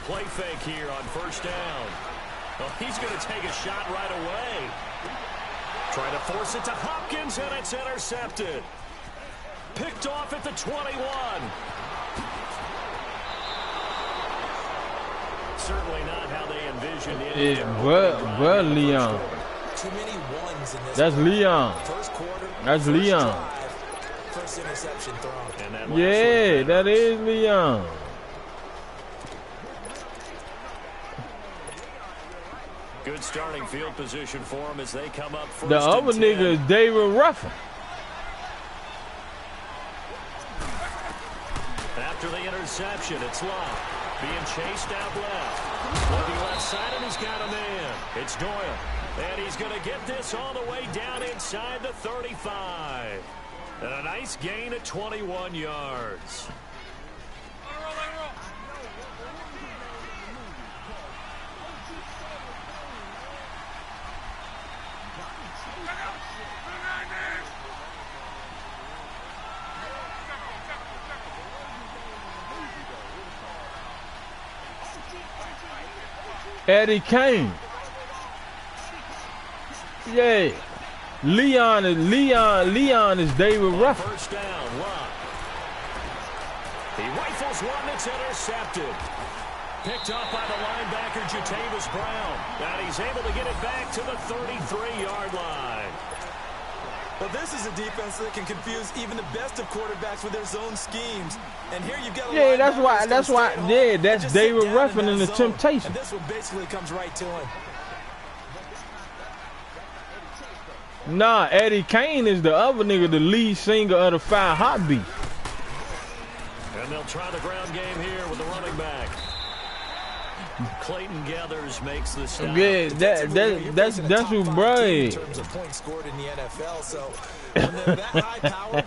play fake here on first down. Well, he's going to take a shot right away. Trying to force it to Hopkins, and it's intercepted. Picked off at the 21. Certainly not how they envisioned it. Well, Leon. Too many ones in this. That's Leon. First quarter. That's Leon. First interception thrown. Yeah, that is Leon. Good starting field position for him as they come up first. The other nigga is David Ruffin. After the interception, it's Locke. Being chased out left. Looking left side, and he's got a man. It's Doyle. And he's going to get this all the way down inside the 35. And a nice gain at 21 yards. Eddie Kane. Yeah. Leon is David Ruffin. First down, Locke. He rifles one that's intercepted. Picked up by the linebacker, Jatavis Brown. And he's able to get it back to the 33-yard line. Well, this is a defense that can confuse even the best of quarterbacks with their zone schemes. And here you've got that's David Ruffin in the Temptation. And this one basically comes right to him. Nah, Eddie Kane is the other nigga, the lead singer of the Five Heartbeats. And they'll try the ground game here with the running back. Clayton Gathers makes the stop. Yeah, that's who Brian. In terms of points scored in the NFL, so when they're that high power,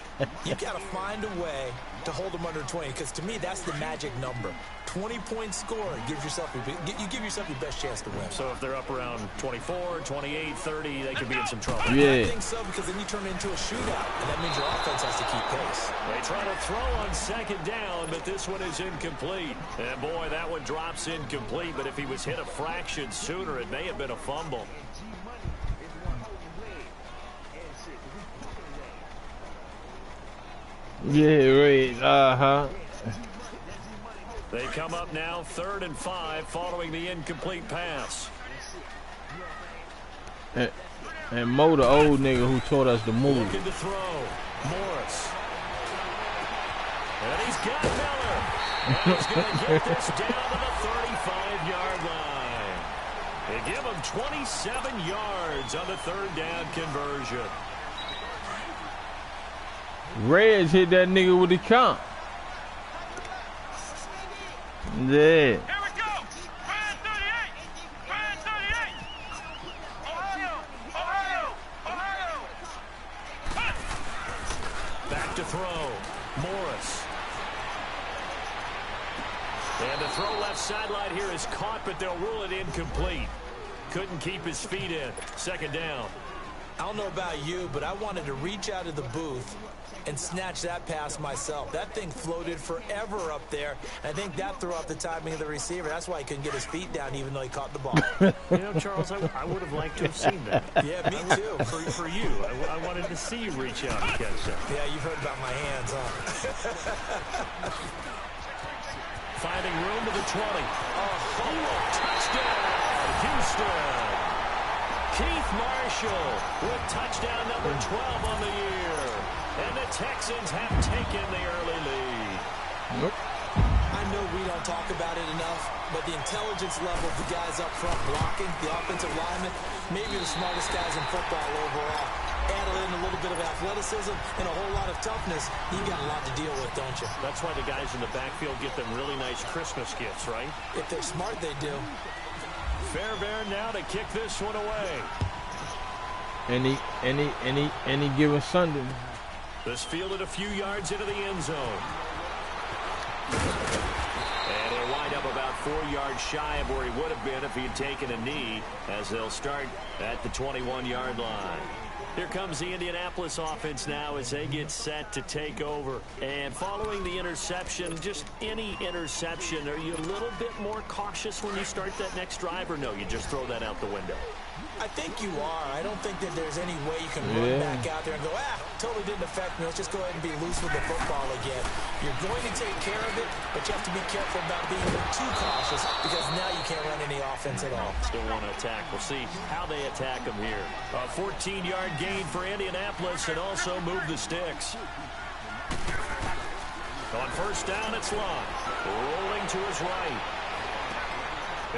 you got to find a way to hold them under 20. Because to me, that's the magic number. 20 points scored gives yourself you give yourself your best chance to win. So if they're up around 24, 28, 30, they could be in some trouble. Yeah. I think so, because then you turn it into a shootout, and that means your offense has to keep pace. They try to throw on second down, but this one is incomplete. And boy, that one drops incomplete, but if he was hit a fraction sooner, it may have been a fumble. Yeah, right. They come up now 3rd and 5 following the incomplete pass. And Mo, the old nigga who taught us to move. Looking to throw. Morris. And he's got Miller. And he's going to get this down to the 35-yard line. They give him 27 yards on the 3rd down conversion. Reds hit that nigga with the count. Yeah. Here we go. Brand 38. Brand 38. Ohio. Back to throw. Morris. And the throw left sideline here is caught, but they'll rule it incomplete. Couldn't keep his feet in. 2nd down. I don't know about you, but I wanted to reach out of the booth and snatch that pass myself. That thing floated forever up there. I think that threw off the timing of the receiver. That's why he couldn't get his feet down even though he caught the ball. You know, Charles, I would have liked to have seen that. Yeah, me too. For you. I wanted to see you reach out and catch that. Yeah, you've heard about my hands, huh? Finding room to the 20. Touchdown, Houston. Keith Marshall with touchdown number 12 on the year. And the Texans have taken the early lead. Nope. I know we don't talk about it enough, but the intelligence level of the guys up front blocking, the offensive linemen, maybe the smartest guys in football overall. Add in a little bit of athleticism and a whole lot of toughness, you got a lot to deal with, don't you? That's why the guys in the backfield get them really nice Christmas gifts, right? If they're smart, they do. Fairbairn now to kick this one away. Any given Sunday. This fielded a few yards into the end zone. And he'll wind up about 4 yards shy of where he would have been if he had taken a knee, as they'll start at the 21-yard line. Here comes the Indianapolis offense now as they get set to take over. And following the interception, just any interception, are you a little bit more cautious when you start that next drive, or no, you just throw that out the window? I think you are. I don't think that there's any way you can run back out there and go, totally didn't affect me. Let's just go ahead and be loose with the football again. You're going to take care of it, but you have to be careful about being too cautious because now you can't run any offense at all. Still want to attack. We'll see how they attack them here. A 14-yard gain for Indianapolis and also move the sticks. On first down, it's Locke. Rolling to his right.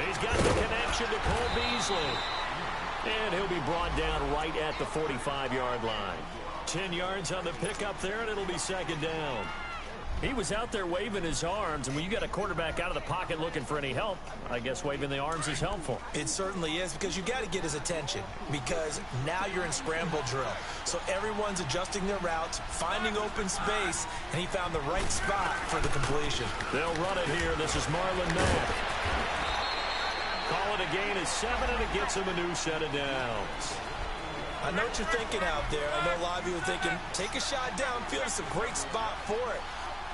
He's got the connection to Cole Beasley. And he'll be brought down right at the 45-yard line. 10 yards on the pickup there, and it'll be second down. He was out there waving his arms, and when you got a quarterback out of the pocket looking for any help, I guess waving the arms is helpful. It certainly is, because you got to get his attention, because now you're in scramble drill. So everyone's adjusting their routes, finding open space, and he found the right spot for the completion. They'll run it here. This is Marlon Mack. Call it a gain of 7, and it gets him a new set of downs. I know what you're thinking out there. I know a lot of you are thinking, take a shot downfield. It's a great spot for it.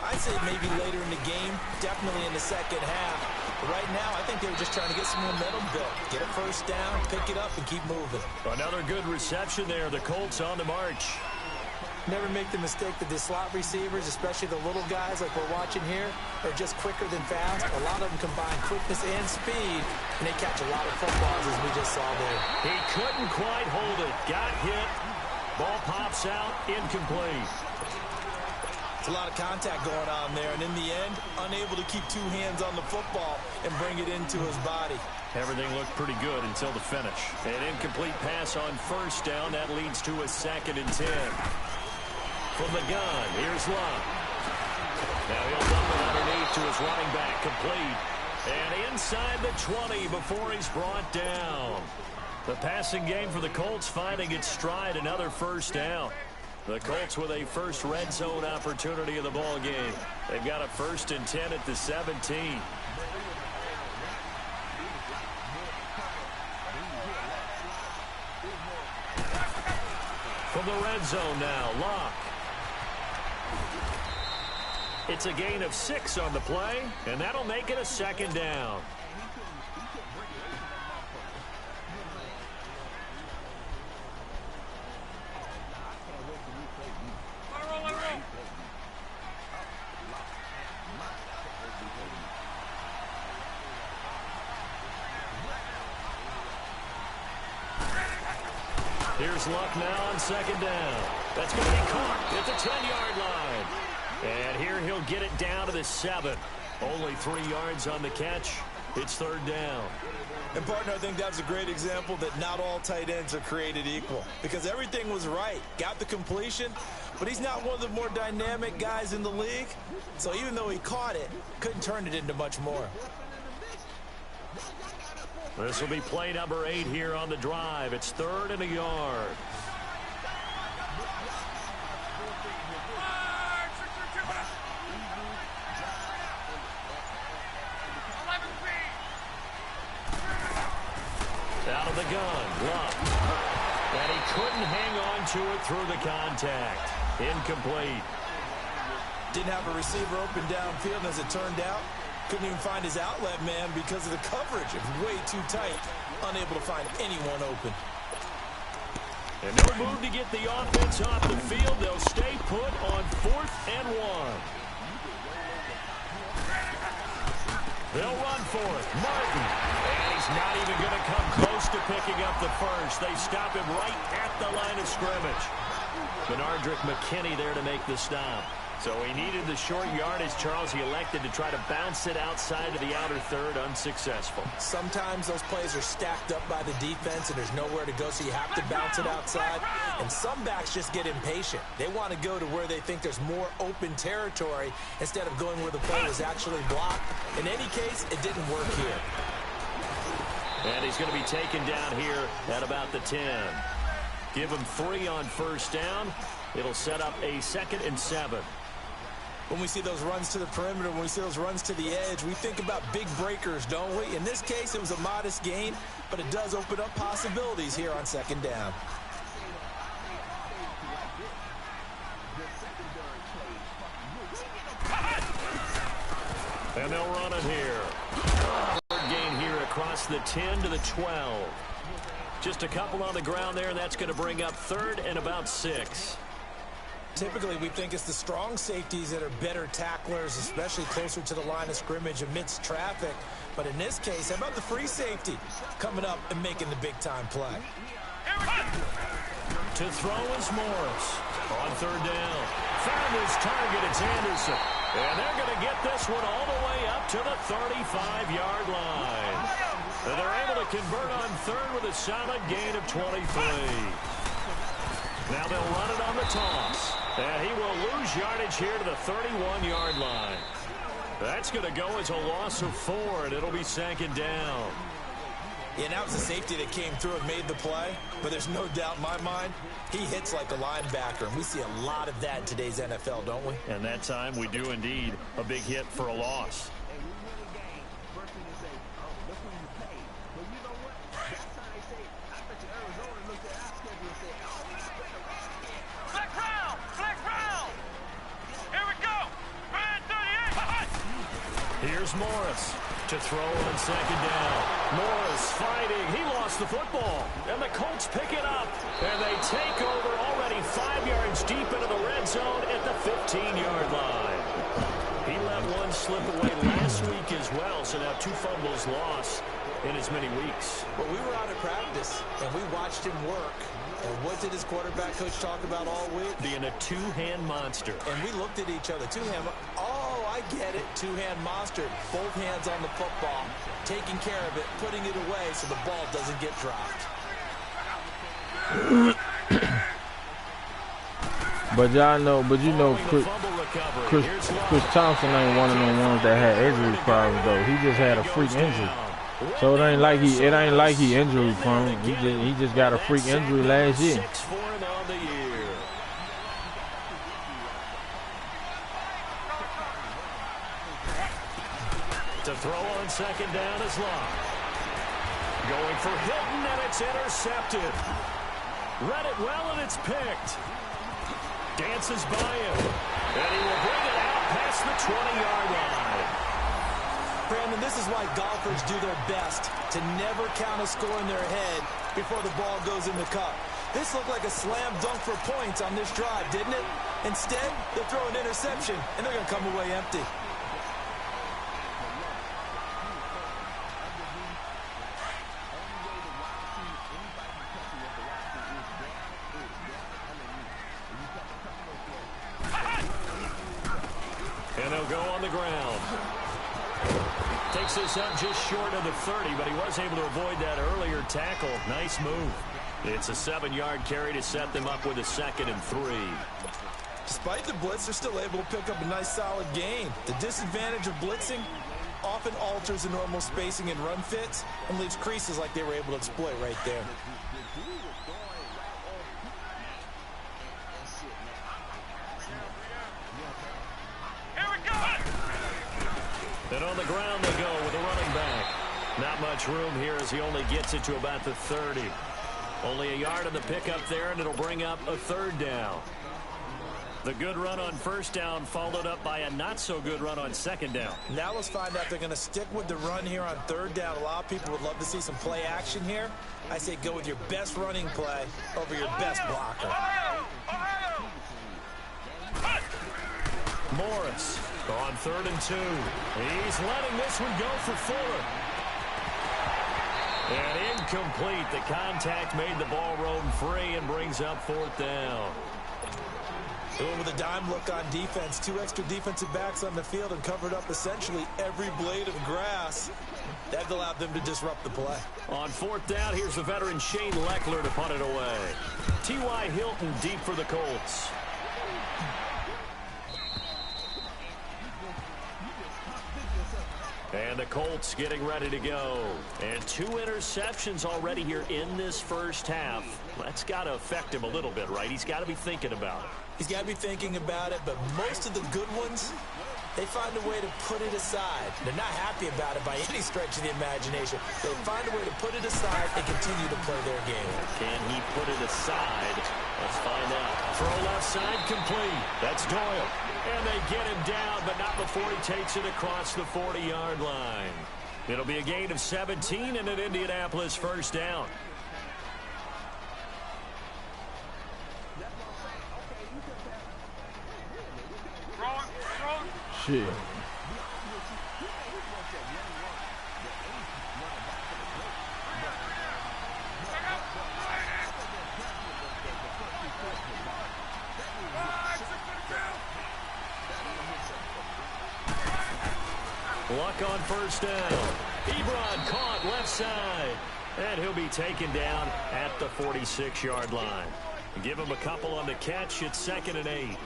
I'd say maybe later in the game, definitely in the second half. But right now, I think they were just trying to get some momentum built. Get a first down, pick it up, and keep moving. Another good reception there. The Colts on the march. Never make the mistake that the slot receivers, especially the little guys like we're watching here, are just quicker than fast. A lot of them combine quickness and speed, and they catch a lot of footballs, as we just saw there. He couldn't quite hold it. Got hit. Ball pops out. Incomplete. It's a lot of contact going on there, and in the end, unable to keep two hands on the football and bring it into his body. Everything looked pretty good until the finish. An incomplete pass on first down. That leads to a 2nd and 10. From the gun, here's Locke. Now he'll dump it underneath to his running back, complete. And inside the 20 before he's brought down. The passing game for the Colts finding its stride, another first down. The Colts with a first red zone opportunity of the ball game. They've got a 1st and 10 at the 17. From the red zone now, Locke. It's a gain of 6 on the play, and that'll make it a 2nd down. Here's Luck now on 2nd down. That's going to be caught at the 10-yard line. And here he'll get it down to the 7. Only 3 yards on the catch. It's 3rd down. And, partner, I think that's a great example that not all tight ends are created equal, because everything was right. Got the completion, but he's not one of the more dynamic guys in the league. So even though he caught it, couldn't turn it into much more. This will be play number 8 here on the drive. It's 3rd and a yard. Out of the gun, Luck. And he couldn't hang on to it through the contact. Incomplete. Didn't have a receiver open downfield, as it turned out. Couldn't even find his outlet man because of the coverage. It was way too tight. Unable to find anyone open. And no move to get the offense off the field. They'll stay put on 4th and 1. They'll run for it. Martin. And he's not even going to come close to picking up the first. They stop him right at the line of scrimmage. Benardrick McKinney there to make the stop. So he needed the short yardage, Charles. He elected to try to bounce it outside of the outer third, unsuccessful. Sometimes those plays are stacked up by the defense and there's nowhere to go, so you have to bounce it outside. And some backs just get impatient. They want to go to where they think there's more open territory instead of going where the play was actually blocked. In any case, it didn't work here. And he's going to be taken down here at about the 10. Give him 3 on first down. It'll set up a 2nd and 7. When we see those runs to the perimeter, when we see those runs to the edge, we think about big breakers, don't we? In this case, it was a modest gain, but it does open up possibilities here on second down. And they'll run it here. Third gain here across the 10 to the 12. Just a couple on the ground there, and that's going to bring up third and about 6. Typically, we think it's the strong safeties that are better tacklers, especially closer to the line of scrimmage amidst traffic. But in this case, how about the free safety coming up and making the big-time play? To throw is Morris. On third down. Found his target. It's Anderson. And they're going to get this one all the way up to the 35-yard line. And they're able to convert on third with a solid gain of 23. Now they'll run it on the toss. And he will lose yardage here to the 31-yard line. That's going to go as a loss of 4, and it'll be second down. Yeah, that was a safety that came through and made the play. But there's no doubt in my mind, he hits like a linebacker. And we see a lot of that in today's NFL, don't we? And that time we do indeed a big hit for a loss. Here's Morris to throw on second down. Morris fighting. He lost the football. And the Colts pick it up. And they take over already 5 yards deep into the red zone at the 15-yard line. He let one slip away last week as well. So now 2 fumbles lost in as many weeks. Well, we were out of practice, and we watched him work. And what did his quarterback coach talk about all week? Being a two-hand monster. And we looked at each other. Two-hand. Oh, I get it. Two-hand monster. Both hands on the football. Taking care of it. Putting it away so the ball doesn't get dropped. But y'all know, Chris Thompson ain't one of them ones that had injury problems though. He just had a freak injury. So it ain't like he injury prone. He just got a freak injury last year. To throw on second down is Locke. Going for Hilton, and it's intercepted. Read it well, and it's picked. Dances by him. And he will bring it out past the 20-yard line. Brandon, this is why golfers do their best to never count a score in their head before the ball goes in the cup. This looked like a slam dunk for points on this drive, didn't it? Instead, they'll throw an interception, and they're going to come away empty. And they'll go on the ground. Takes this up just short of the 30, but he was able to avoid that earlier tackle. Nice move. It's a 7-yard carry to set them up with a 2nd and 3. Despite the blitz, they're still able to pick up a nice solid gain. The disadvantage of blitzing often alters the normal spacing and run fits and leaves creases like they were able to exploit right there. And on the ground they go with a running back. Not much room here as he only gets it to about the 30. Only a yard on the pickup there, and it'll bring up a 3rd down. The good run on 1st down followed up by a not-so-good run on 2nd down. Now let's find out if they're going to stick with the run here on 3rd down. A lot of people would love to see some play action here. I say go with your best running play over your best blocker. Morris on 3rd and 2. He's letting this one go for Fuller. And incomplete. The contact made the ball roam free and brings up 4th down. Doing with a dime look on defense. 2 extra defensive backs on the field and covered up essentially every blade of grass. That allowed them to disrupt the play. On 4th down, here's the veteran Shane Leckler to punt it away. T.Y. Hilton deep for the Colts. And the Colts getting ready to go. And 2 interceptions already here in this first half. That's got to affect him a little bit, right? He's got to be thinking about it. He's got to be thinking about it, but most of the good ones, they find a way to put it aside. They're not happy about it by any stretch of the imagination. They find a way to put it aside and continue to play their game. Can he put it aside? Let's find out. Throw left side complete. That's Doyle. And they get him down, but not before he takes it across the 40-yard line. It'll be a gain of 17 and an Indianapolis first down. Shit. Luck on first down. Ebron caught left side. And he'll be taken down at the 46-yard line. Give him a couple on the catch. It's 2nd and 8.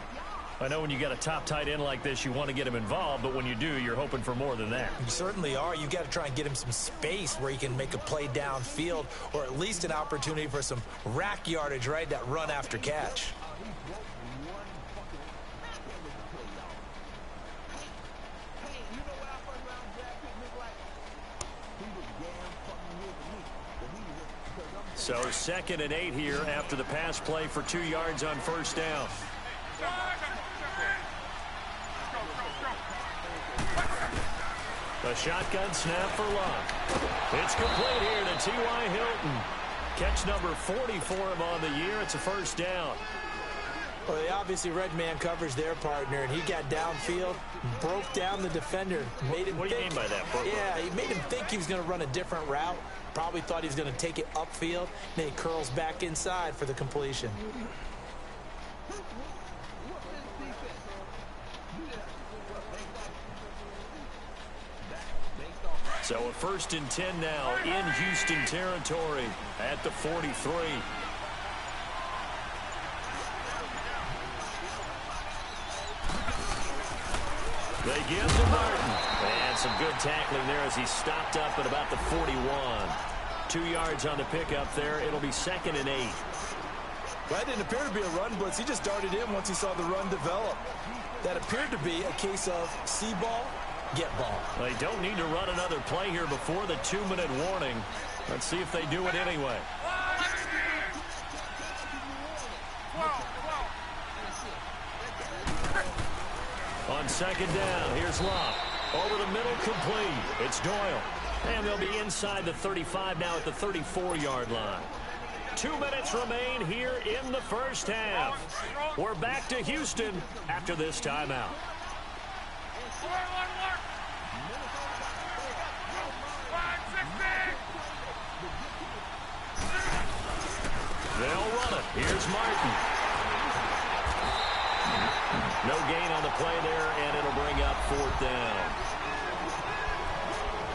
I know when you got a top tight end like this, you want to get him involved, but when you do, you're hoping for more than that. You certainly are. You've got to try and get him some space where he can make a play downfield, or at least an opportunity for some rack yardage, right? That run after catch. So 2nd and 8 here after the pass play for 2 yards on first down. A shotgun snap for Luck. It's complete here to T.Y. Hilton. Catch number 40 for him on the year. It's a first down. Well, they obviously read man coverage their partner, and he got downfield, broke down the defender, made him What do you mean by that, Brooke? Yeah, he made him think he was going to run a different route. Probably thought he was going to take it upfield. Then he curls back inside for the completion. So a 1st and 10 now in Houston territory at the 43. They give to Martin. And some good tackling there as he stopped up at about the 41. 2 yards on the pickup there. It'll be 2nd and 8. Well, that didn't appear to be a run blitz. He just darted in once he saw the run develop. That appeared to be a case of see ball, get ball. They don't need to run another play here before the 2-minute warning. Let's see if they do it anyway. On 2nd down, here's Locke. Over the middle, complete. It's Doyle. And they'll be inside the 35 now at the 34-yard line. 2 minutes remain here in the first half. We're back to Houston after this timeout. They'll run it. Here's Martin. No gain on the play there, and it'll bring up 4th down.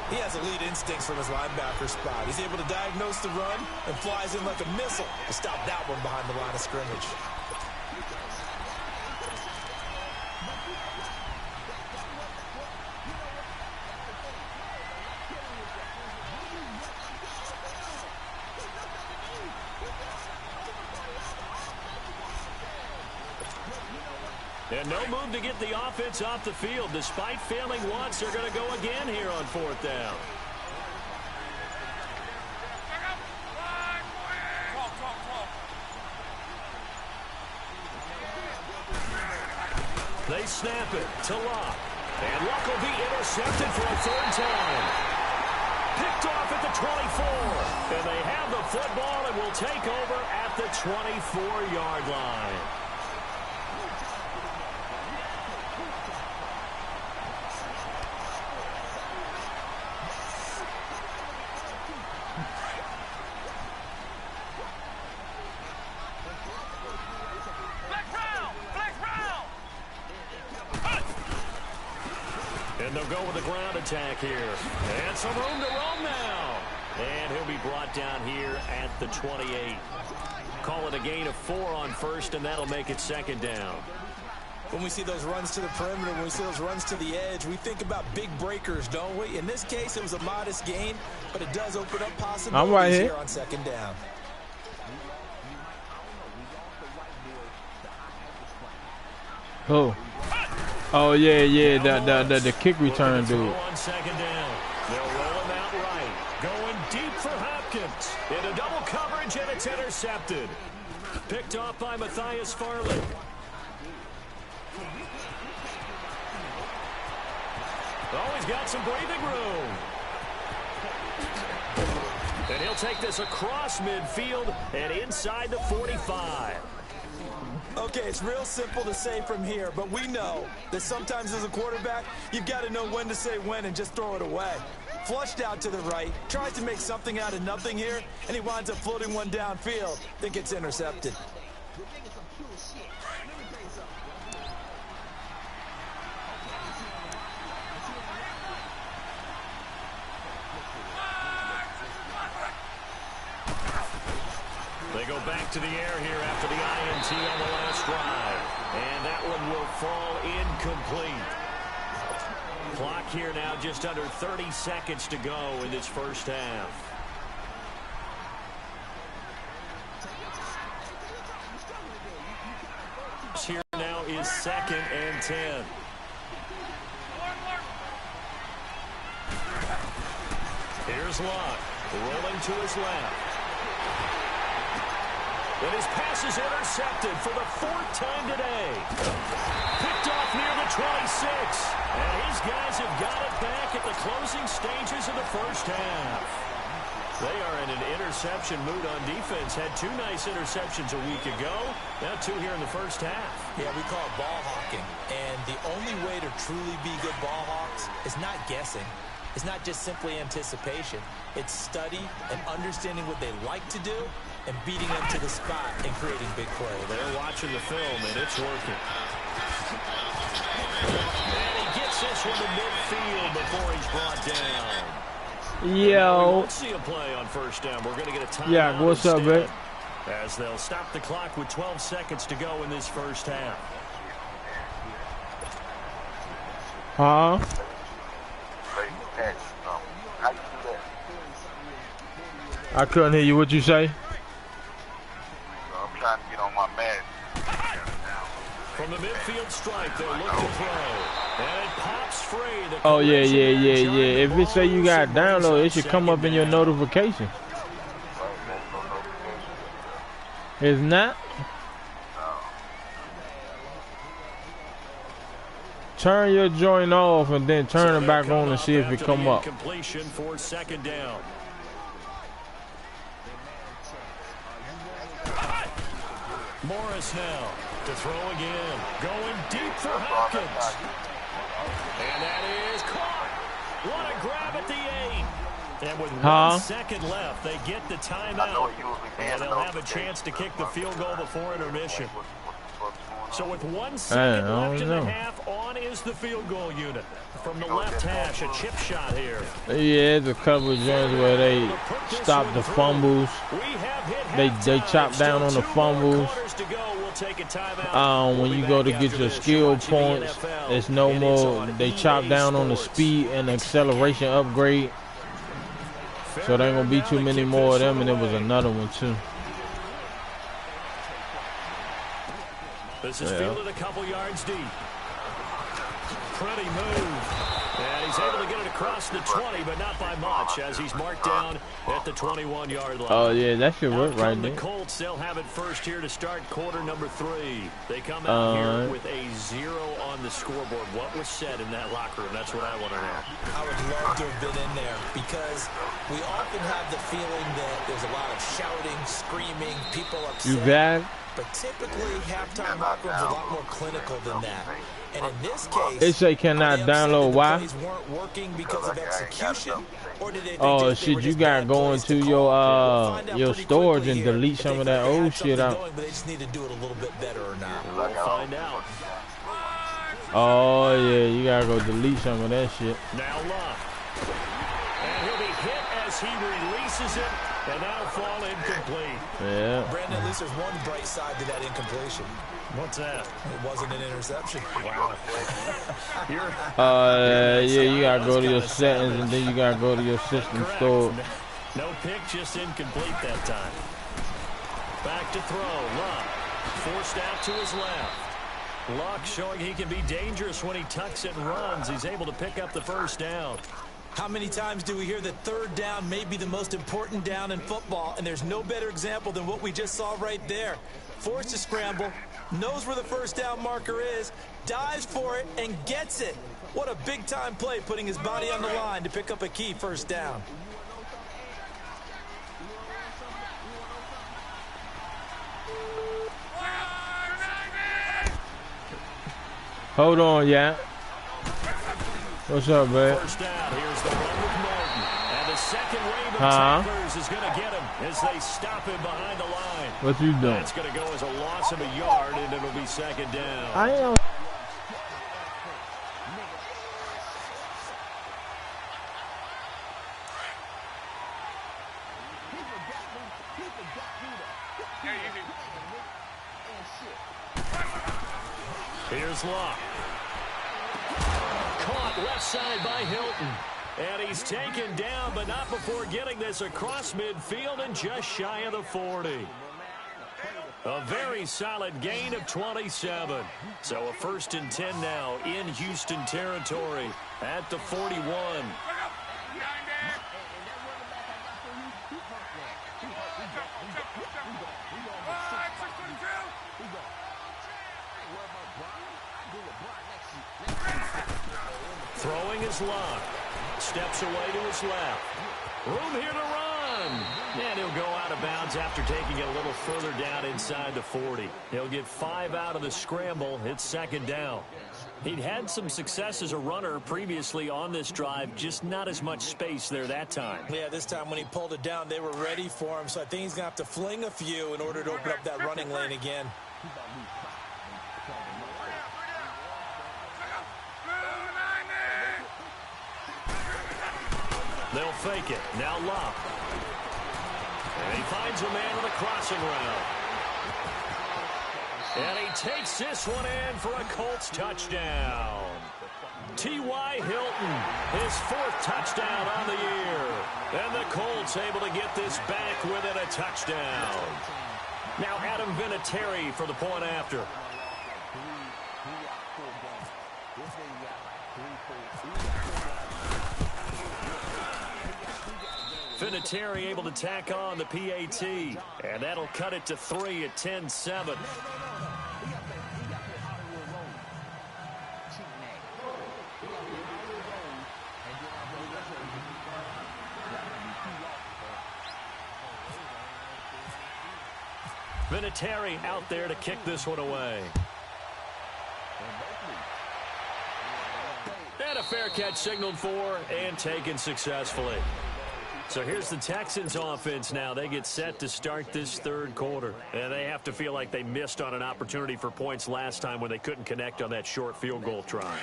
He has elite instincts from his linebacker spot. He's able to diagnose the run and flies in like a missile to stop that one behind the line of scrimmage. And no move to get the offense off the field. Despite failing once, they're going to go again here on 4th down. They snap it to Locke. And Locke will be intercepted for a 3rd time. Picked off at the 24. And they have the football and will take over at the 24-yard line. And they'll go with the ground attack here. And some room to roam now. And he'll be brought down here at the 28. Call it a gain of 4 on 1st, and that'll make it 2nd down. When we see those runs to the perimeter, when we see those runs to the edge, we think about big breakers, don't we? In this case, it was a modest gain, but it does open up possibilities here on 2nd down. Who? Oh yeah, the kick return dude. On second down. They'll roll him out right. Going deep for Hopkins. Into double coverage, and it's intercepted. Picked off by Matthias Farley. Oh, he's got some breathing room. And he'll take this across midfield and inside the 45. Okay, it's real simple to say from here, but we know that sometimes as a quarterback, you've got to know when to say when and just throw it away. Flushed out to the right, tries to make something out of nothing here, and he winds up floating one downfield. Then gets intercepted. They go back to the air here after the INT on the last drive. And that one will fall incomplete. Clock here now just under 30 seconds to go in this first half. Here now is 2nd and 10. Here's Locke, rolling to his left. And his pass is intercepted for the 4th time today. Picked off near the 26. And his guys have got it back at the closing stages of the first half. They are in an interception mood on defense. Had 2 nice interceptions a week ago. Now 2 here in the first half. Yeah, we call it ball hawking. And the only way to truly be good ball hawks is not guessing. It's not just simply anticipation. It's study and understanding what they like to do and beating them to the spot and creating big plays. They're watching the film, and it's working. And he gets this one to midfield before he's brought down. Yo. We won't see a play on first down. We're going to get a timeout. Yeah, what's up, man? As they'll stop the clock with 12 seconds to go in this first half. Huh? I couldn't hear you. What'd you say? I'm trying to get on my mat. From the midfield stripe, they'll look to throw. And it pops free. Oh, yeah. If it say you got download, it should come up in your notification. It's not? Turn your joint off and then turn it back on and see if it come up. Completion for 2nd down. Morris now to throw again. Going deep for Hopkins. And that is caught. What a grab at the 8. And with 1 second left, they get the timeout. And they'll have a chance to kick the field goal before intermission. So with 1 second left in the half, on is the field goal unit. From the left hash, a chip shot here. Yeah, the couple of joints where they stop the fumbles. They chop down on the fumbles. When you go to get your skill points, it's no more. They chop down on the speed and acceleration upgrade. So there ain't gonna be too many more of them, and there was another one too. This is fielded a couple yards deep. Pretty move. And he's able to get it across the 20, but not by much, as he's marked down at the 21-yard line. Oh, yeah, that should work right there. The Colts, they'll have it first here to start quarter number 3. They come out here with a 0 on the scoreboard. What was said in that locker room? That's what I want to know. I would love to have been in there because we often have the feeling that there's a lot of shouting, screaming, people upset. You bad? But typically, halftime locker rooms are a lot more clinical than that. And in this case, it say cannot download. Why? Weren't working because of execution, or did they oh shit! You gotta go into your storage and delete some of that old shit out. But they just need to do it a little bit better or not. We'll find out. Oh yeah, you gotta go delete some of that shit. Now Locke, and he'll be hit as he releases it, and that'll fall incomplete. Yeah. Brandon, at least there's one bright side to that incompletion. What's that? It wasn't an interception. Wow. Yeah, you gotta go to your settings and then you gotta go to your system store. No pick, just incomplete that time. Back to throw. Locke forced out to his left. Luck showing he can be dangerous when he tucks and runs. He's able to pick up the first down. How many times do we hear that third down may be the most important down in football, and there's no better example than what we just saw right there. Forced to scramble, knows where the first down marker is, dives for it, and gets it. What a big-time play, putting his body on the line to pick up a key first down. Hold on, yeah. What's up, man? First down, here's the run with Martin. And the second wave of tacklers is going to get him as they stop him behind the line. What you doing? That's going to go as a loss of a yard, and it'll be second down. I am. Here's Locke. Caught left side by Hilton. And he's taken down, but not before getting this across midfield and just shy of the 40. A very solid gain of 27. So a 1st and 10 now in Houston territory at the 41. Throwing his Locke. Steps away to his left. Room here to run. And he'll go out of bounds after taking it a little further down inside the 40. He'll get 5 out of the scramble. It's second down. He'd had some success as a runner previously on this drive, just not as much space there that time. Yeah, this time when he pulled it down, they were ready for him. So I think he's going to have to fling a few in order to open up that running lane again. They'll fake it. Now Locke. And he finds a man on the crossing route. And he takes this one in for a Colts touchdown. T.Y. Hilton, his 4th touchdown on the year. And the Colts able to get this back within a touchdown. Now Adam Vinatieri for the point after. Vinatieri able to tack on the PAT, and that'll cut it to 3 at 10-7. Vinatieri out there to kick this one away. And a fair catch signaled for and taken successfully. So here's the Texans offense now. They get set to start this 3rd quarter. And they have to feel like they missed on an opportunity for points last time when they couldn't connect on that short field goal try.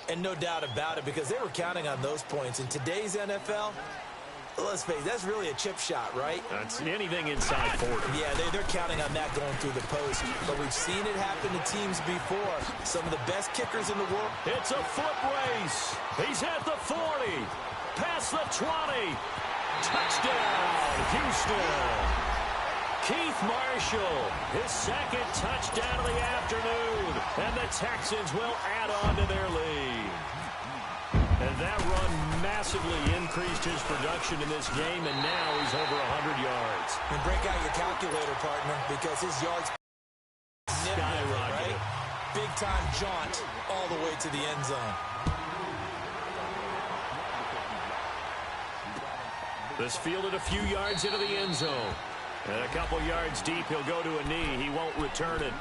And no doubt about it, because they were counting on those points. In today's NFL, let's face it, that's really a chip shot, right? That's anything inside 40. Yeah, they're counting on that going through the post. But we've seen it happen to teams before. Some of the best kickers in the world. It's a foot race. He's at the 40. Past the 20. Touchdown, Houston. Keith Marshall, his 2nd touchdown of the afternoon. And the Texans will add on to their lead. And that run massively increased his production in this game, and now he's over 100 yards. And break out your calculator, partner, because his yards skyrocketed. Right? Big-time jaunt all the way to the end zone. This fielded a few yards into the end zone. And a couple yards deep, he'll go to a knee. He won't return it.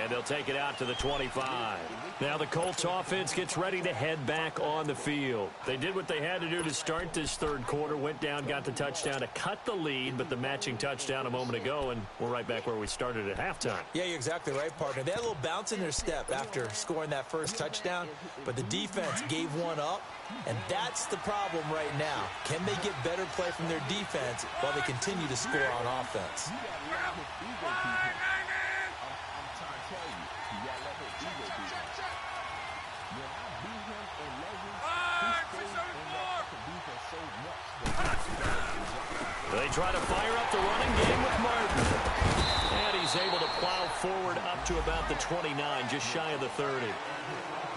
And they'll take it out to the 25. Now the Colts offense gets ready to head back on the field. They did what they had to do to start this 3rd quarter. Went down, got the touchdown to cut the lead, but the matching touchdown a moment ago, and we're right back where we started at halftime. Yeah, you're exactly right, partner. They had a little bounce in their step after scoring that 1st touchdown, but the defense gave one up, and that's the problem right now. Can they get better play from their defense while they continue to score on offense? They try to fire up the running game with Martin. And he's able to plow forward up to about the 29, just shy of the 30.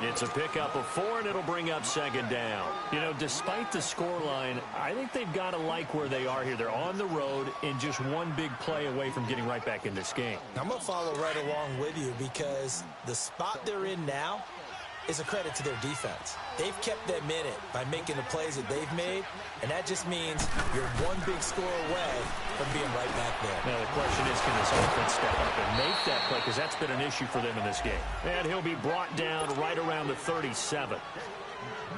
It's a pickup of 4, and it'll bring up second down. You know, despite the scoreline, I think they've got to like where they are here. They're on the road and just one big play away from getting right back in this game. I'm going to follow right along with you because the spot they're in now is a credit to their defense. They've kept them in it by making the plays that they've made, and that just means you're one big score away from being right back there. Now, the question is, can this offense step up and make that play? Because that's been an issue for them in this game. And he'll be brought down right around the 37.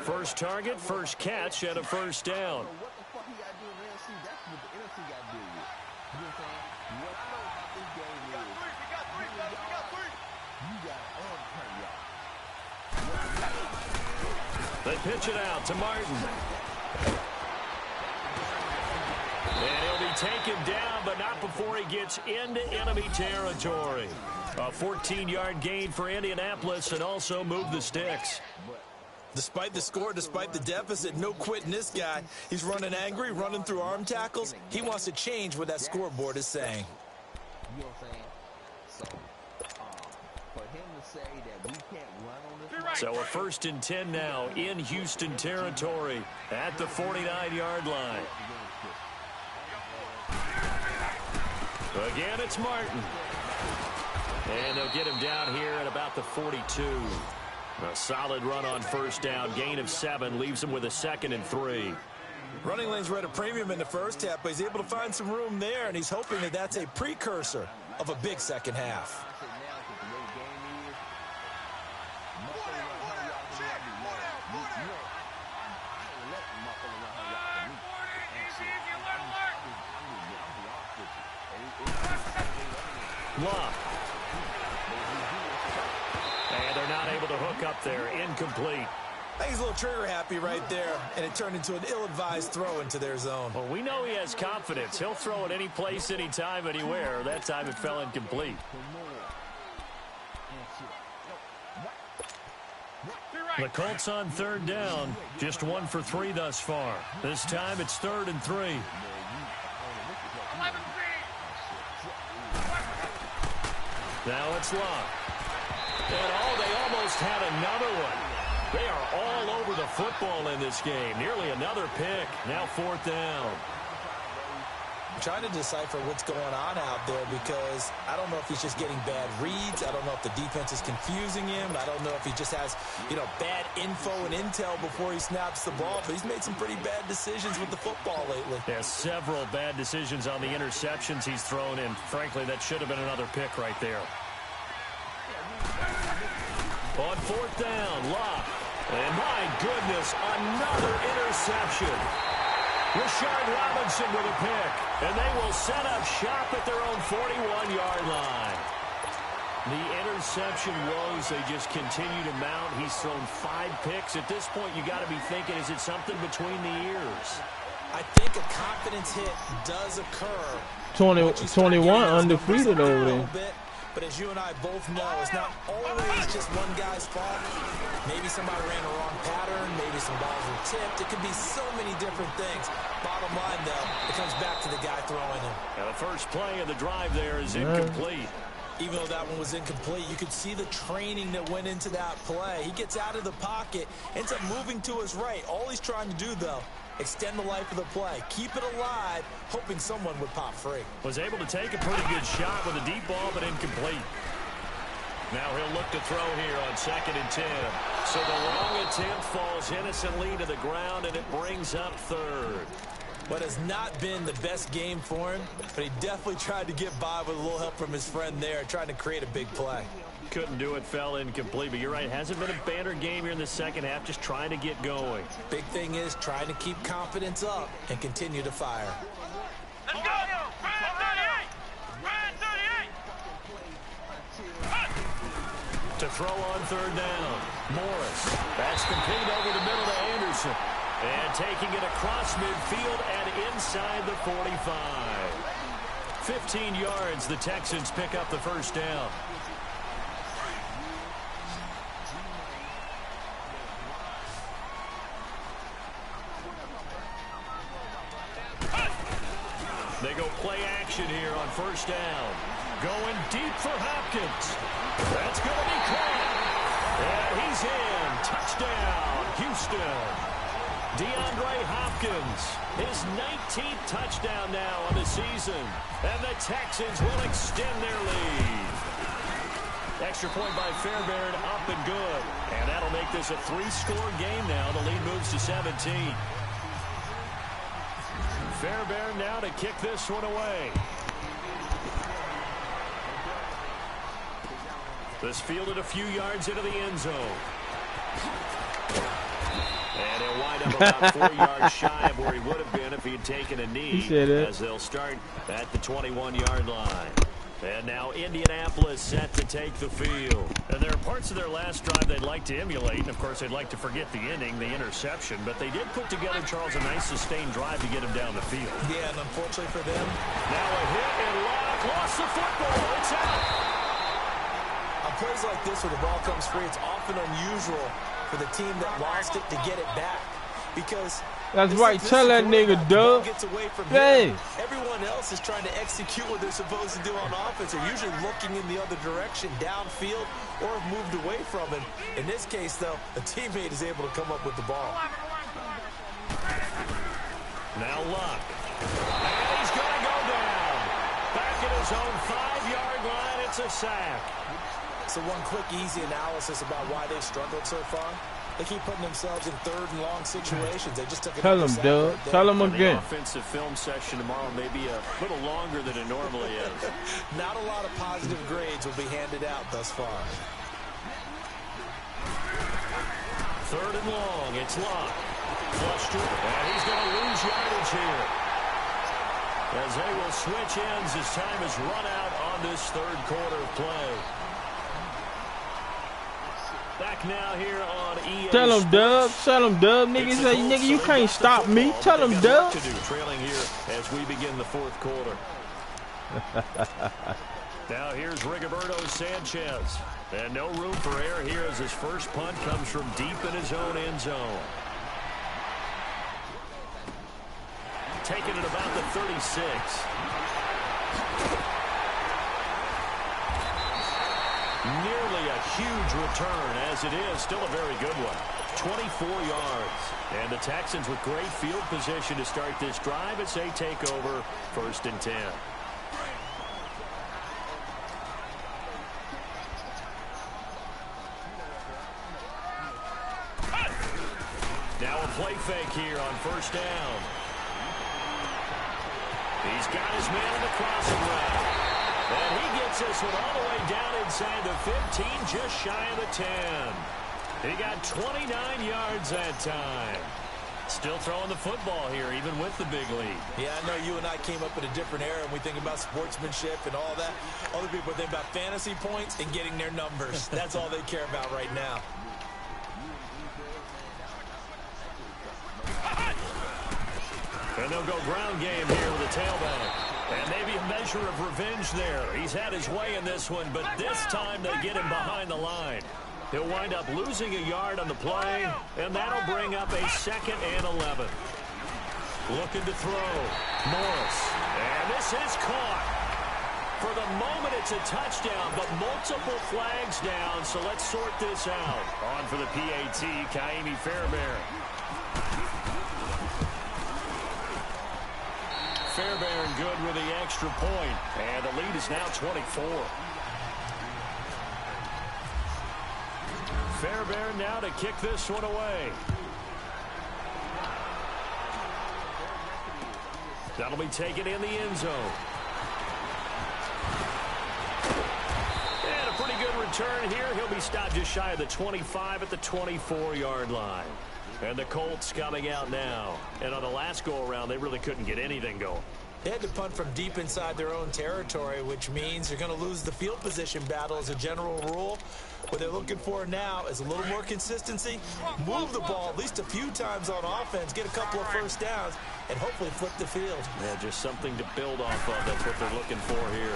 First target, first catch, and a first down. They pitch it out to Martin. And he'll be taken down, but not before he gets into enemy territory. A 14-yard gain for Indianapolis and also move the sticks. Despite the score, despite the deficit, no quitting this guy. He's running angry, running through arm tackles. He wants to change what that scoreboard is saying. You know what I'm saying? So, for him to say that we can't run on this. So a 1st and 10 now in Houston territory at the 49-yard line. Again, it's Martin. And they'll get him down here at about the 42. A solid run on first down. Gain of 7 leaves him with a 2nd and 3. Running lanes were at a premium in the first half, but he's able to find some room there, and he's hoping that that's a precursor of a big second half. Love. And they're not able to hook up there. Incomplete. I think he's a little trigger happy right there, and it turned into an ill-advised throw into their zone. Well, we know he has confidence. He'll throw it any place, anytime, anywhere. That time it fell incomplete. The Colts on 3rd down. Just 1 for 3 thus far. This time it's 3rd and 3. Now it's Love. And they almost had another one. They are all over the football in this game. Nearly another pick. Now 4th down. I'm trying to decipher what's going on out there because I don't know if he's just getting bad reads. I don't know if the defense is confusing him. I don't know if he just has, bad info and intel before he snaps the ball. But he's made some pretty bad decisions with the football lately. Yeah, several bad decisions on the interceptions he's thrown in. Frankly, that should have been another pick right there. On 4th down, Locke. And my goodness, another interception. Rashard Robinson with a pick. And they will set up shop at their own 41-yard line. The interception woes, they just continue to mount. He's thrown 5 picks. At this point, you got to be thinking, is it something between the ears? I think a confidence hit does occur. 21 undefeated over there. But as you and I both know, it's not always just one guy's fault. Maybe somebody ran a wrong pattern. Maybe some balls were tipped. It could be so many different things. Bottom line, though, it comes back to the guy throwing them. Now the first play of the drive there is incomplete. Even though that one was incomplete, you could see the training that went into that play. He gets out of the pocket, ends up moving to his right. All he's trying to do, though, extend the life of the play. Keep it alive, hoping someone would pop free. Was able to take a pretty good shot with a deep ball, but incomplete. Now he'll look to throw here on 2nd and 10. So the long attempt falls innocently to the ground, and it brings up 3rd. What has not been the best game for him, but he definitely tried to get by with a little help from his friend there, trying to create a big play. Couldn't do it, fell incomplete, but you're right, hasn't been a banner game here in the second half, just trying to get going. Big thing is trying to keep confidence up and continue to fire. Let's go! Ryan 38! Ryan 38! To throw on 3rd down, Morris. That's complete over the middle to Anderson. And taking it across midfield and inside the 45. 15 yards, the Texans pick up the first down. action here on first down. Going deep for Hopkins. That's going to be caught. And he's in. Touchdown, Houston. DeAndre Hopkins, his 19th touchdown now on the season. And the Texans will extend their lead. Extra point by Fairbairn, up and good. And that'll make this a 3-score game now. The lead moves to 17. Fairbairn now to kick this one away. This fielded a few yards into the end zone. And he'll wind up about 4 yards shy of where he would have been if he had taken a knee. As they'll start at the 21-yard line. And now Indianapolis set to take the field. And there are parts of their last drive they'd like to emulate. And, of course, they'd like to forget the inning, the interception. But they did put together, Charles, a nice sustained drive to get him down the field. Yeah, and unfortunately for them. Now a hit and Locke lost the football. It's out. On plays like this where the ball comes free, it's often unusual for the team that lost it to get it back. Because that's right. Tell that nigga, Doug. Hey. Everyone else is trying to execute what they're supposed to do on offense. They're usually looking in the other direction, downfield, or have moved away from it. In this case, though, a teammate is able to come up with the ball. Now Luck. And he's going to go down. Back at his own 5-yard line. It's a sack. So one quick, easy analysis about why they've struggled so far. They keep putting themselves in 3rd and long situations. They just took it. Tell them, Doug. Tell them again. The offensive film session tomorrow may be a little longer than it normally is. Not a lot of positive grades will be handed out thus far. 3rd and long. It's Locke. Flushed it. And he's going to lose yardage here. As they will switch ends as time has run out on this 3rd quarter play. Back now here on EA. Tell him, Dub. Tell him, Dub. Nigga say, nigga, you can't stop me. Tell him, Dub. Trailing here as we begin the 4th quarter. Now here's Rigoberto Sanchez. And no room for error here as his first punt comes from deep in his own end zone. Taking it about the 36. Nearly a huge return, as it is still a very good one. 24 yards. And the Texans with great field position to start this drive as they take over 1st and 10. Now a play fake here on 1st down. He's got his man in the crossing route. And he gets this one all the way down inside the 15, just shy of the 10. He got 29 yards that time. Still throwing the football here, even with the big lead. Yeah, I know you and I came up in a different era, and we think about sportsmanship and all that. Other people think about fantasy points and getting their numbers. That's all they care about right now. And they'll go ground game here with a tailback. And maybe a measure of revenge there. He's had his way in this one, but this time they get him behind the line. He'll wind up losing a yard on the play, and that'll bring up a 2nd and 11. Looking to throw. Morris. And this is caught. For the moment, it's a touchdown, but multiple flags down, so let's sort this out. On for the PAT, Kaimi Fairbairn. Fairbairn good with the extra point, and the lead is now 24. Fairbairn now to kick this one away. That'll be taken in the end zone. And a pretty good return here. He'll be stopped just shy of the 25 at the 24-yard line. And the Colts coming out now. And on the last go-around, they really couldn't get anything going. They had to punt from deep inside their own territory, which means they're going to lose the field position battle as a general rule. What they're looking for now is a little more consistency, move the ball at least a few times on offense, get a couple of first downs, and hopefully flip the field. Yeah, just something to build off of. That's what they're looking for here.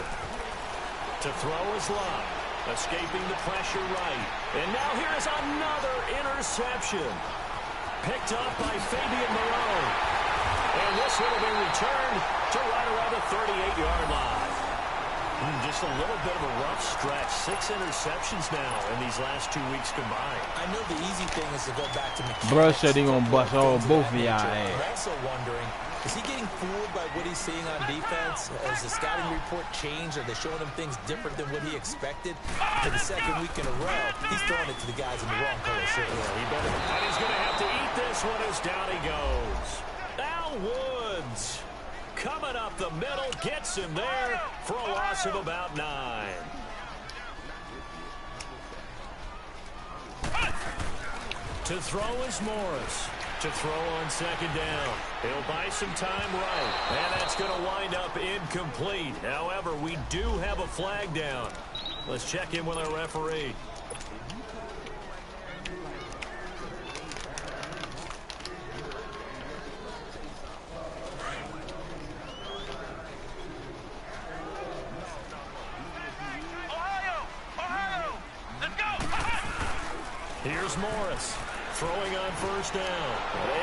To throw is Locke, escaping the pressure right. And now here is another interception. Picked up by Fabian Moreau. And this one will be returned to right around the 38-yard line. Just a little bit of a rough stretch. 6 interceptions now in these last 2 weeks combined. I know the easy thing is to go back to mechanics. Bruh said he gonna bust all both of y'all ass. I'm also wondering, is he getting fooled by what he's seeing on defense? Has the scouting report changed? Are they showing him things different than what he expected? For the second week in a row, he's throwing it to the guys in the wrong color shirt. Yeah, he better. And he's going to have to eat this one as down he goes. Al Woods coming up the middle, gets him there for a loss of about 9. To throw is Morris. To throw on second down. He'll buy some time right. And that's going to wind up incomplete. However, we do have a flag down. Let's check in with our referee. Here's Morris throwing on first down.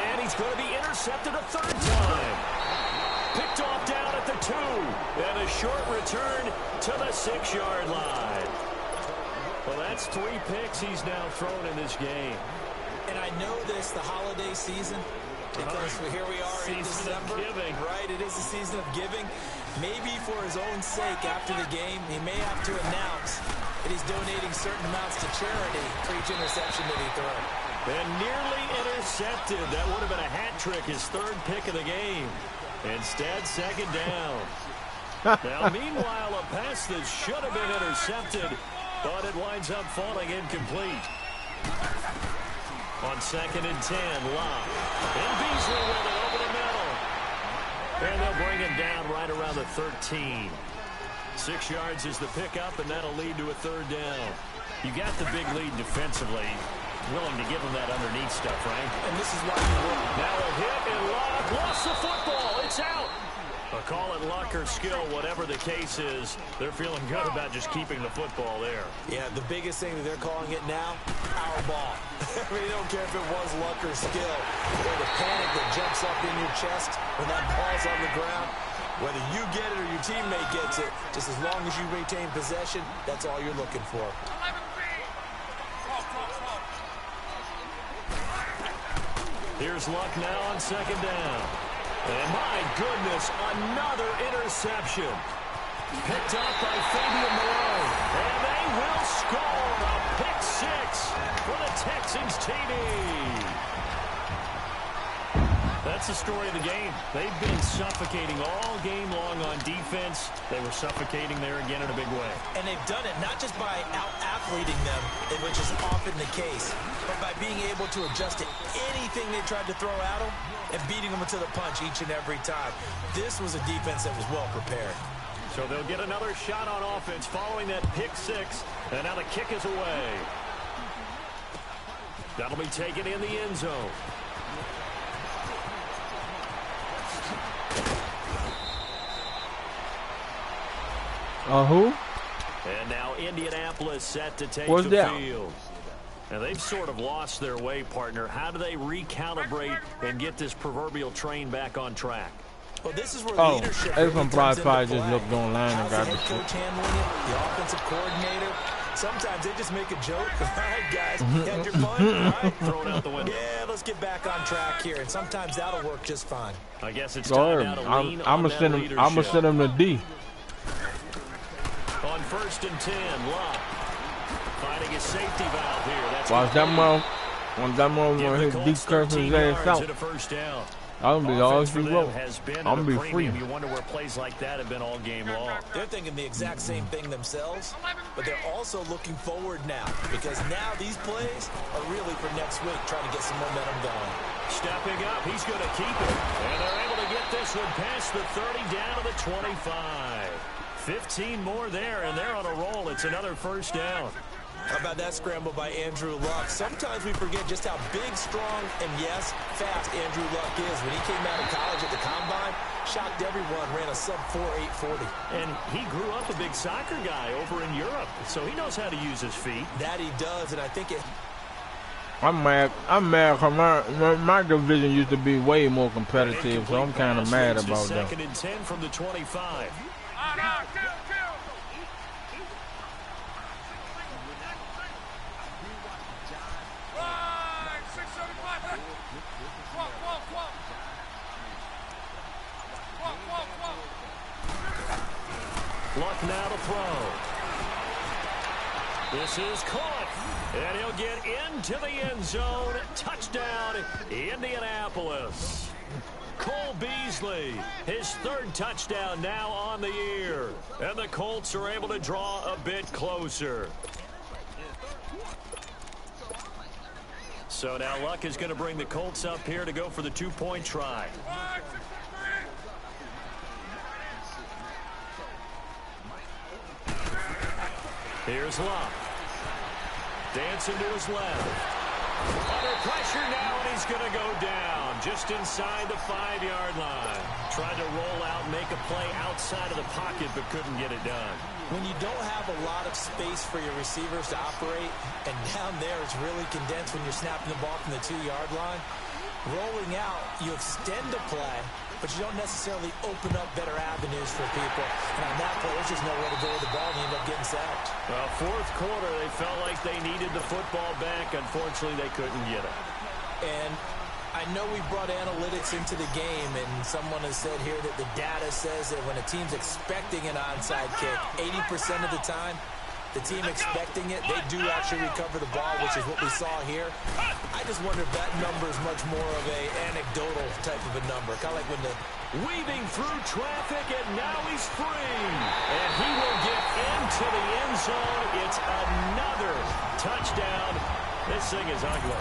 And he's going to be intercepted a third time. Picked off down at the 2. And a short return to the 6-yard line. Well, that's 3 picks he's now thrown in this game. And I know this, the holiday season, because here we are in December. Right, it is the season of giving. Maybe for his own sake after the game, he may have to announce that he's donating certain amounts to charity for each interception that he throws. And nearly intercepted. That would have been a hat trick, his 3rd pick of the game. Instead, second down. Now, meanwhile, a pass that should have been intercepted, but it winds up falling incomplete. On 2nd and 10, Locke. And Beasley with it over the middle. And they'll bring him down right around the 13. 6 yards is the pickup, and that'll lead to a 3rd down. You got the big lead defensively. Willing to give him that underneath stuff, right? And this is why you win. Now a hit, and Locke lost the football. It's out. A call it luck or skill, whatever the case is, they're feeling good about just keeping the football there. Yeah, the biggest thing that they're calling it now, our ball. I mean, they don't care if it was luck or skill. Or the panic that jumps up in your chest when that ball's on the ground. Whether you get it or your teammate gets it, just as long as you retain possession, that's all you're looking for. Here's Luck now on second down. And my goodness, another interception. Picked up by Fabian Malone. And they will score a pick 6 for the Texans TD. That's the story of the game. They've been suffocating all game long on defense. They were suffocating there again in a big way. And they've done it not just by out-athleting them, which is often the case, but by being able to adjust to anything they tried to throw at them and beating them to the punch each and every time. This was a defense that was well prepared. So they'll get another shot on offense following that pick 6. And now the kick is away. That'll be taken in the end zone. Who? And now Indianapolis set to take What's the that? field. Now they've sort of lost their way, partner. How do they recalibrate and get this proverbial train back on track? Well, this is where It's leadership really from comes probably into just play. looked online and How's got the the head coach handling it? The offensive coordinator. Sometimes they just make a joke. All right, guys, had your fun? All right, Throw it out the window. Yeah, let's get back on track here. And sometimes that'll work just fine. I guess it's Go time ahead. now to lean I'm on gonna send that him. I'm gonna leadership. send him to D. On 1st and 10, Locke finding his safety valve here. That's Watch that mom. Once that mom Give gonna the hit Colts D curve 13 his ass yards out. and a first down. I'm gonna be all Offense she for them wrote. has been I'm at gonna a be premium. free. You wonder where plays like that have been all game long. They're thinking the exact same thing themselves, but they're also looking forward now because now these plays are really for next week, trying to get some momentum going. Stepping up, he's going to keep it. And they're able to get this one past the 30 down to the 25. 15 more there, and they're on a roll. It's another first down. How about that scramble by Andrew Luck? Sometimes we forget just how big, strong, and yes, fast Andrew Luck is. When he came out of college at the Combine, shocked everyone, ran a sub-4 840. And he grew up a big soccer guy over in Europe, so he knows how to use his feet. That he does, and I think it... I'm mad. I'm mad 'cause my division used to be way more competitive, so I'm kind of mad about that. 2nd and 10 from the 25. Luck now to throw. This is caught, and he'll get into the end zone. Touchdown, Indianapolis. Cole Beasley, his 3rd touchdown now on the year. And the Colts are able to draw a bit closer. So now Luck is going to bring the Colts up here to go for the 2-point try. Here's Luck. Dancing to his left. Under pressure now, and he's going to go down just inside the 5-yard line. Tried to roll out, make a play outside of the pocket, but couldn't get it done. When you don't have a lot of space for your receivers to operate, and down there it's really condensed when you're snapping the ball from the 2-yard line, rolling out, you extend the play, but you don't necessarily open up better avenues for people. And on that play, there's just nowhere to go with the ball, and you end up getting sacked. Well, 4th quarter, they felt like they needed the football back. Unfortunately, they couldn't get it. And I know we brought analytics into the game, and someone has said here that the data says that when a team's expecting an onside kick, 80% of the time, the team expecting it, they do actually recover the ball, which is what we saw here. I just wonder if that number is much more of a anecdotal type of a number. Kind of like when the... Weaving through traffic, and now he's free. And he will get into the end zone. It's another touchdown. This thing is ugly.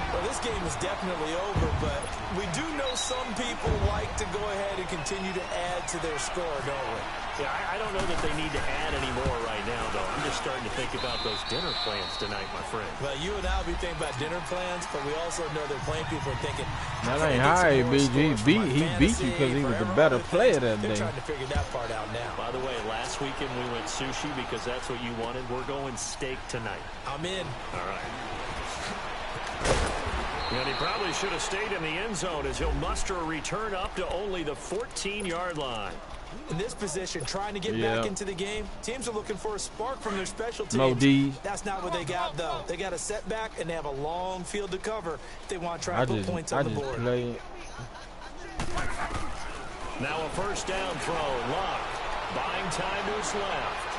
Well, this game is definitely over, but we do know some people like to go ahead and continue to add to their score, don't we? Yeah, I don't know that they need to add any more right now, though. I'm just starting to think about those dinner plans tonight, my friend. Well, you and I will be thinking about dinner plans, but we also know they're playing people are thinking, that ain't how he beat you because he was a better player that day. They're trying to figure that part out now. By the way, last weekend we went sushi because that's what you wanted. We're going steak tonight. I'm in. All right. And he probably should have stayed in the end zone as he'll muster a return up to only the 14-yard line. In this position, trying to get back into the game, teams are looking for a spark from their special teams. No D. That's not what they got, though. They got a setback, and they have a long field to cover if they want to try to put points on the board. Now a 1st down throw. Luck buying time to his left.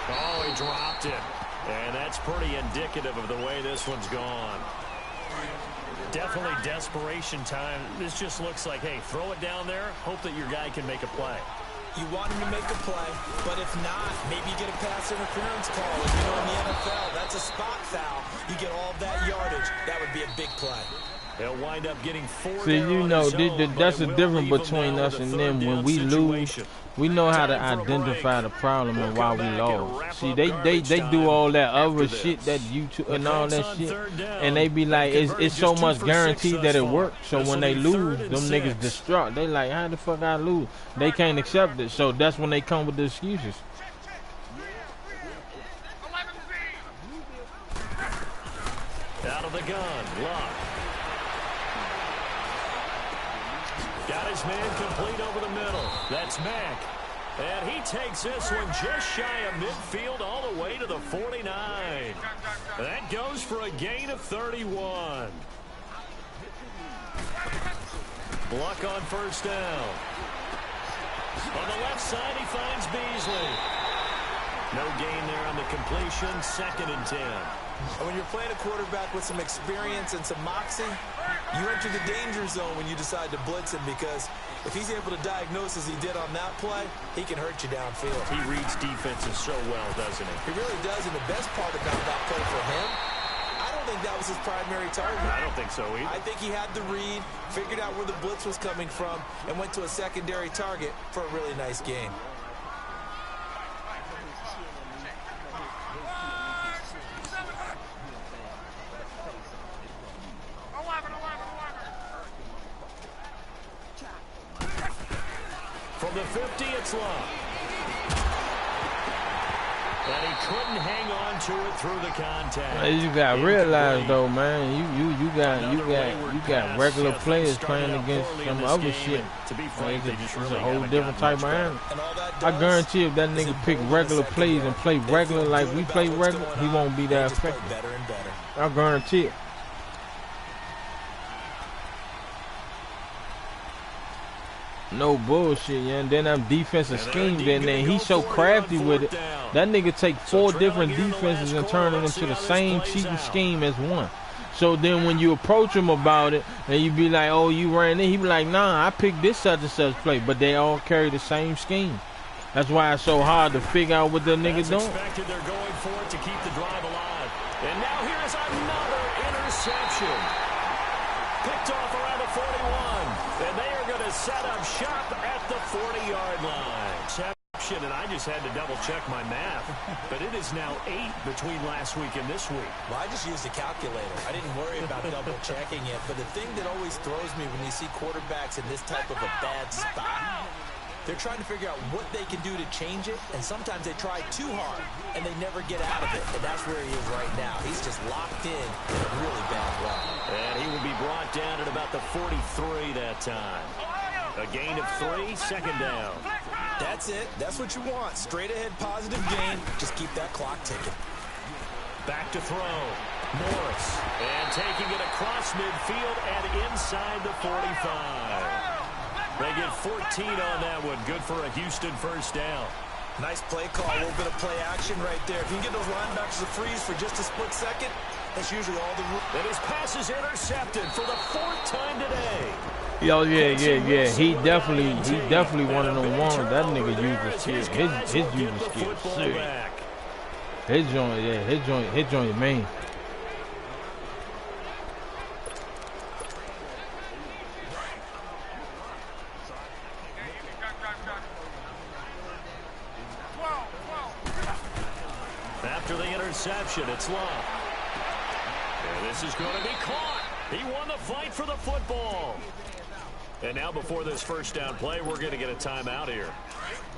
Oh, he dropped it. And that's pretty indicative of the way this one's gone. Definitely desperation time. This just looks like, hey, throw it down there, hope that your guy can make a play. You want him to make a play, but if not, maybe you get a pass interference call. And you know, in the NFL, that's a spot foul. You get all of that yardage. That would be a big play. They'll wind up getting 4. See, you know, that's the difference between us and them. When we lose, we know how to identify the problem and why we lost. See, they do all that other shit, that YouTube and all that shit, and they be like, it's so much guaranteed that it works. So when they lose, them niggas distraught. They like, how the fuck I lose? They can't accept it. So that's when they come with the excuses. Out of the gun, Luck. Got his man complete over the middle. That's Mack. And he takes this one just shy of midfield all the way to the 49. That goes for a gain of 31. Luck on 1st down. On the left side, he finds Beasley. No gain there on the completion. 2nd and 10. And when you're playing a quarterback with some experience and some moxie, you enter the danger zone when you decide to blitz him, because if he's able to diagnose as he did on that play, he can hurt you downfield. He reads defenses so well, doesn't he? He really does, and the best part about that play for him, I don't think that was his primary target. I don't think so either. I think he had the read, figured out where the blitz was coming from, and went to a secondary target for a really nice game. From the 50, it's Luck. And he couldn't hang on to it through the contact. You got to realize though, man, you got regular players playing against some other shit. It's a whole different type of animal. I guarantee if that nigga pick regular plays and play regular like we play regular, he won't be that effective. I guarantee it. No bullshit, yeah. And then them defensive schemes, and then he's so crafty with it. That nigga take 4 different defenses and turn it into the same cheating scheme as one. So then when you approach him about it, and you be like, oh, you ran in, he be like, nah, I picked this such and such play, but they all carry the same scheme. That's why it's so hard to figure out what the nigga doing. They're going for it to keep the drive alive. And now here's another interception. Picked off around the 41. And they are going to set up shop at the 40-yard line. Interception, and I just had to double-check my math. But it is now 8 between last week and this week. Well, I just used a calculator. I didn't worry about double-checking it. But the thing that always throws me when you see quarterbacks in this type of a bad spot, they're trying to figure out what they can do to change it, and sometimes they try too hard, and they never get out of it, and that's where he is right now. He's just locked in a really bad way. And he will be brought down at about the 43 that time. A gain of 3, second down. That's it. That's what you want. Straight ahead positive gain. Just keep that clock ticking. Back to throw. Morris. And taking it across midfield and inside the 45. They get 14 on that one. Good for a Houston first down. Nice play call. A little bit of play action right there. If you can get those linebackers to freeze for just a split second, that's usually all the room. And his pass is intercepted for the 4th time today. Yo, yeah. He definitely one of them ones. That nigga uses skills. His user skills. His joint, man. After the interception, it's Love. And this is going to be caught. He won the fight for the football. And now before this first down play, we're going to get a timeout here.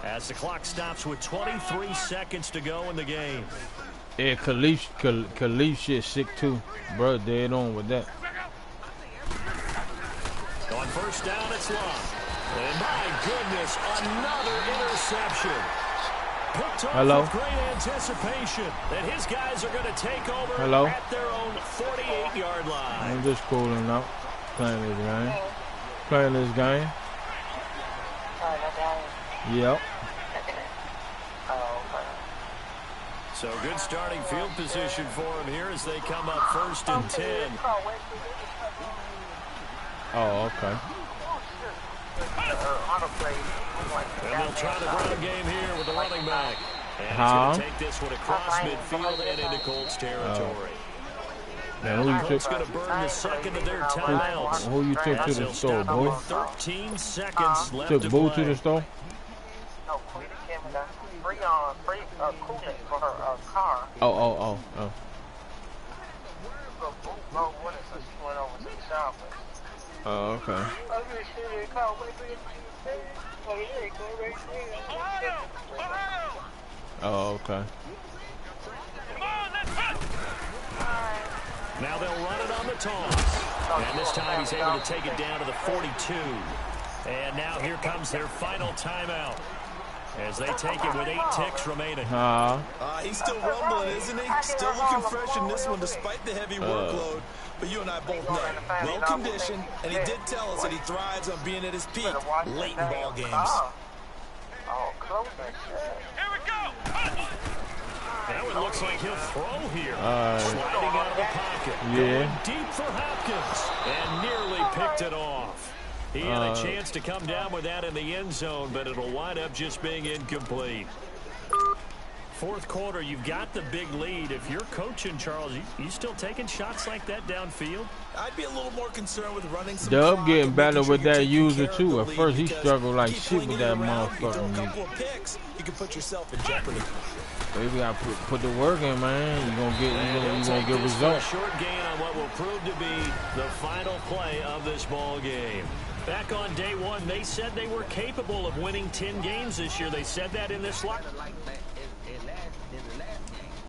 As the clock stops with 23 seconds to go in the game. Yeah, Khalif shit sick too. Bro, dead on with that. On first down, it's Love. And my goodness, another interception. Hello. With great anticipation that his guys are going to take over at their own 48-yard line. I'm just cooling out, playing this game. Yep. So good starting field position for him here as they come up 1st and 10. Oh, okay. And they'll try the ground game here with the running back. And he's going to take this one across midfield and into Colts territory. Man, who you Colts going to burn the second of their timeouts. Who you took to the store, boy? 13 seconds left Took to Boo play. to the store? No, Queen came and got free coolant for her car. Oh. So Boo broke with it, so she went over to the shop. Oh, okay. Oh, okay. Now they'll run it on the toss. And this time he's able to take it down to the 42. And now here comes their final timeout as they take it with 8 ticks remaining. He's still rumbling, isn't he? Still looking fresh in this one despite the heavy workload. But you and I both know, well-conditioned, and he did tell us that he thrives on being at his peak late in ball games. Oh, close that shit. Here we go. Now it looks like he'll throw here. Sliding out of the pocket. Going deep for Hopkins. And nearly picked it off. He had a chance to come down with that in the end zone, but it'll wind up just being incomplete. 4th quarter, you've got the big lead. If you're coaching, Charles, you still taking shots like that downfield? I'd be a little more concerned with running some Dub getting better with that user too. At first he struggled like shit with that motherfucker. A couple of picks, you can put yourself in jeopardy. Baby, gotta put the work in, man. You gonna get results. Short gain on what will prove to be the final play of this ball game. Back on day 1, they said they were capable of winning 10 games this year. They said that in this locker.